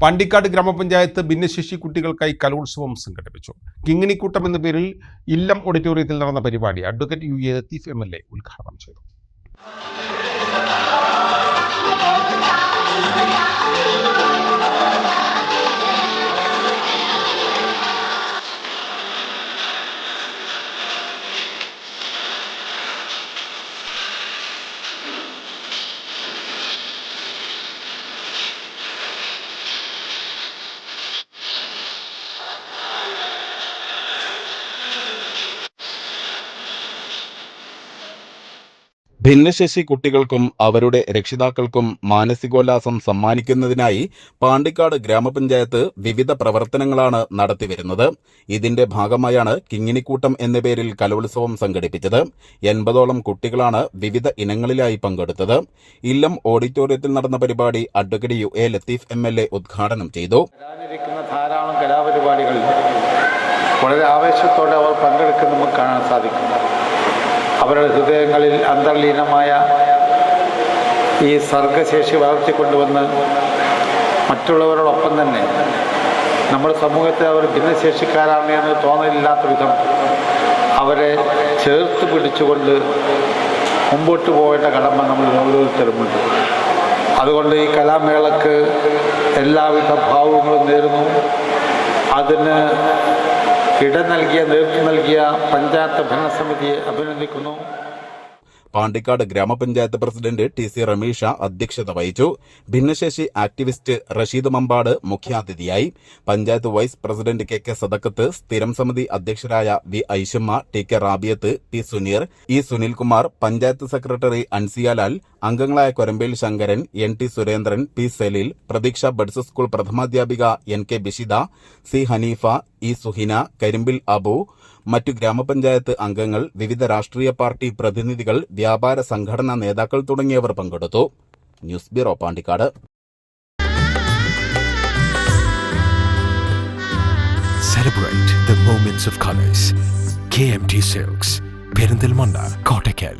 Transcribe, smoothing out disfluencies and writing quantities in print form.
പാണ്ടിക്കാട് ഗ്രാമപഞ്ചായത്ത് ഭിന്നശേഷി കുട്ടികൾക്കായി കലോത്സവം സംഘടിപ്പിച്ചു. കിങ്ങിണിക്കൂട്ടം എന്ന പേരിൽ ഇല്ലം ഓഡിറ്റോറിയത്തിൽ നടന്ന പരിപാടി അഡ്വക്കേറ്റ് യു ലത്തീഫ് MLA ഉദ്ഘാടനം ചെയ്തു. ഭിന്നശേഷി കുട്ടികൾക്കും അവരുടെ രക്ഷിതാക്കൾക്കും മാനസികോല്ലാസം സമ്മാനിക്കുന്നതിനായി പാണ്ടിക്കാട് ഗ്രാമപഞ്ചായത്ത് വിവിധ പ്രവർത്തനങ്ങളാണ് നടത്തിവരുന്നത്. ഇതിന്റെ ഭാഗമായാണ് കിങ്ങിണിക്കൂട്ടം എന്ന പേരിൽ കലോത്സവം സംഘടിപ്പിച്ചത്. 80ഓളം കുട്ടികളാണ് വിവിധ ഇനങ്ങളിലായി പങ്കെടുത്തത്. ഇല്ലം ഓഡിറ്റോറിയത്തിൽ നടന്ന പരിപാടി അഡ്വക്കേറ്റ് യു ലത്തീഫ് MLA ഉദ്ഘാടനം ചെയ്തു. ധാരാളം കലാപരിപാടികൾ വളരെ ആവേശത്തോടെ അവർ പങ്കെടുക്കുന്നത് നമുക്ക് കാണാൻ സാധിക്കും. അവരുടെ ഹൃദയങ്ങളിൽ അന്തർലീനമായ ഈ സർഗശേഷി വളർത്തിക്കൊണ്ടുവന്ന് മറ്റുള്ളവരോടൊപ്പം തന്നെ നമ്മുടെ സമൂഹത്തെ അവർ ഭിന്നശേഷിക്കാരാണ് എന്ന് തോന്നലില്ലാത്ത വിധം അവരെ ചേർത്ത് പിടിച്ചുകൊണ്ട് മുമ്പോട്ട് പോകേണ്ട കടമ നമ്മൾ ഓരോരുത്തരുമുണ്ട്. അതുകൊണ്ട് ഈ കലാമേളക്ക് എല്ലാവിധ ഭാവങ്ങളും നേരുന്നു. അതിന് നേതൃത്വം നൽകിയ പഞ്ചായത്ത് ഭരണസമിതിയെ അഭിനന്ദിക്കുന്നു. പാണ്ടിക്കാട് ഗ്രാമപഞ്ചായത്ത് പ്രസിഡന്റ് TC റമീഷ അധ്യക്ഷത വഹിച്ചു. ഭിന്നശേഷി ആക്ടിവിസ്റ്റ് റഷീദ് മമ്പാട് മുഖ്യാതിഥിയായി. Panchayat vice president KK Sadakkath, സ്ഥിരം സമിതി അധ്യക്ഷരായ V Aishamma, TK Rabiyath, P Suneer, E Sunilkumar, panchayat secretary Ansiyalal, അംഗങ്ങളായ Korambel Sankaran, NT Surendran, P Saleel, Pratheeksha buds school പ്രഥമാധ്യാപിക NK Bishitha, C Haneefa, E Suhina, Karimbil Abu, മറ്റു ഗ്രാമപഞ്ചായത്ത് അംഗങ്ങൾ, വിവിധ രാഷ്ട്രീയ പാർട്ടി പ്രതിനിധികൾ, വ്യാപാര സംഘടനാ നേതാക്കൾ തുടങ്ങിയവർ പങ്കെടുത്തു. News bureau, Pandikkad. Celebrate the moments of colors. KMT Silks, Perinthalmanna, Kottakkal.